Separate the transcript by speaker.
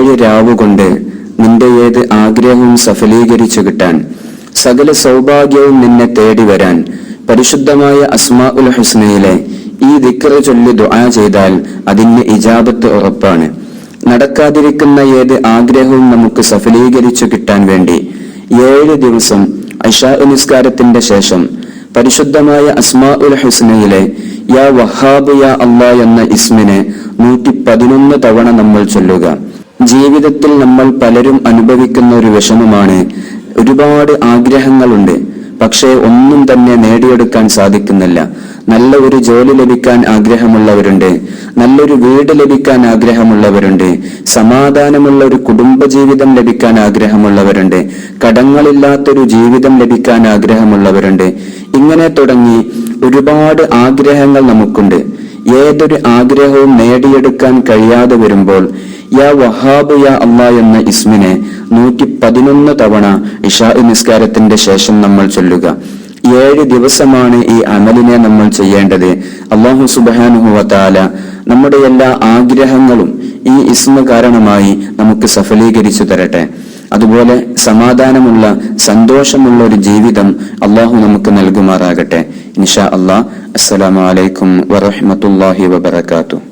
Speaker 1: 7 രാവുകൊണ്ട് നിന്റെ ഏത് ആഗ്രഹവും സഫലീകരിച്ചു കിട്ടാൻ, സകല സൗഭാഗ്യവും നിന്നെ തേടി വരാൻ പരിശുദ്ധമായ അസ്മാഉൽ ഹുസ്നയിലെ ഈ ദിക്ർ ചൊല്ലി ദുആ ചെയ്താൽ അതിന് ഇജാബത്ത് ഉറപ്പാണ്. നടക്കാതിരിക്കുന്ന ഏത് ആഗ്രഹവും നമുക്ക് സഫലീകരിച്ചു കിട്ടാൻ വേണ്ടി 7 ദിവസം ഇശാ നിസ്കാരത്തിന്റെ ശേഷം പരിശുദ്ധമായ അസ്മാഉൽ ഹുസ്നയിലെ യാ വഹാബ് യാ അല്ലാ എന്ന ഇസ്മിനെ 111 തവണ നമ്മൾ ചൊല്ലുക. ജീവിതത്തിൽ നമ്മൾ പലരും അനുഭവിക്കുന്ന ഒരു വിഷമമാണ്, ഒരുപാട് ആഗ്രഹങ്ങളുണ്ട്, പക്ഷേ ഒന്നും തന്നെ നേടിയെടുക്കാൻ സാധിക്കുന്നില്ല. നല്ല ഒരു ജോലി ലഭിക്കാൻ ആഗ്രഹമുള്ളവരുണ്ട്, നല്ലൊരു വീട് ലഭിക്കാൻ ആഗ്രഹമുള്ളവരുണ്ട്, സമാധാനമുള്ള ഒരു കുടുംബജീവിതം ലഭിക്കാൻ ആഗ്രഹമുള്ളവരുണ്ട്, കടങ്ങളില്ലാത്തൊരു ജീവിതം ലഭിക്കാൻ ആഗ്രഹമുള്ളവരുണ്ട്. ഇങ്ങനെ തുടങ്ങി ഒരുപാട് ആഗ്രഹങ്ങൾ നമുക്കുണ്ട്. ഏതൊരു ആഗ്രഹവും നേടിയെടുക്കാൻ കഴിയാതെ വരുമ്പോൾ യാ വഹാബ് യാ അല്ലാ എന്ന ഇസ്മിനെ 111 തവണ ഇശാ നിസ്കാരത്തിന്റെ ശേഷം നമ്മൾ ചൊല്ലുക. 7 ദിവസമാണ് ഈ അമലിനെ നമ്മൾ ചെയ്യേണ്ടത്. അല്ലാഹു സുബ്ഹാനഹു വ തആല നമ്മുടെ എല്ലാ ആഗ്രഹങ്ങളും ഈ ഇസ്മ കാരണമായി നമുക്ക് സഫലീകരിച്ചു തരട്ടെ. അതുപോലെ സമാധാനമുള്ള സന്തോഷമുള്ള ഒരു ജീവിതം അല്ലാഹു നമുക്ക് നൽകുമാറാകട്ടെ. ഇൻഷാ അല്ലാഹ്. അസ്സലാമു അലൈക്കും വറഹ്മത്തുള്ളാഹി വബറകാതുഹു.